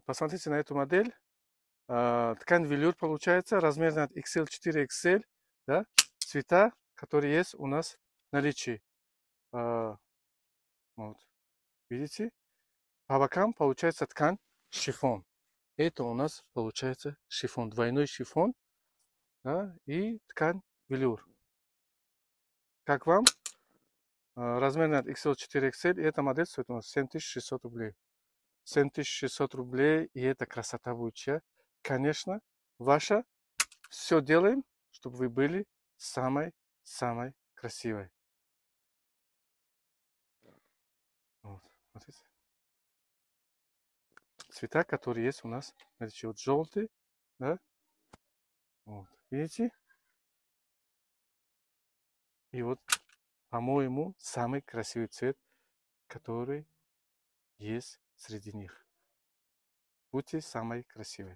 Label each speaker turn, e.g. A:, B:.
A: посмотрите на эту модель. Ткань велюр получается, размер от XL 4XL, да? Цвета, которые есть у нас в наличии. Вот. Видите? По бокам получается ткань шифон. Это у нас получается шифон, двойной шифон, да? И ткань велюр. Как вам? Размер от XL 4XL, и эта модель стоит у нас 7600 рублей. 7600 рублей, и это красота будет. Конечно, ваша. Все делаем, чтобы вы были самой красивой. Вот, смотрите. Цвета, которые есть у нас. Смотрите, вот желтый, да? Вот, видите? И вот, по-моему, самый красивый цвет, который есть среди них. Будьте самой красивой.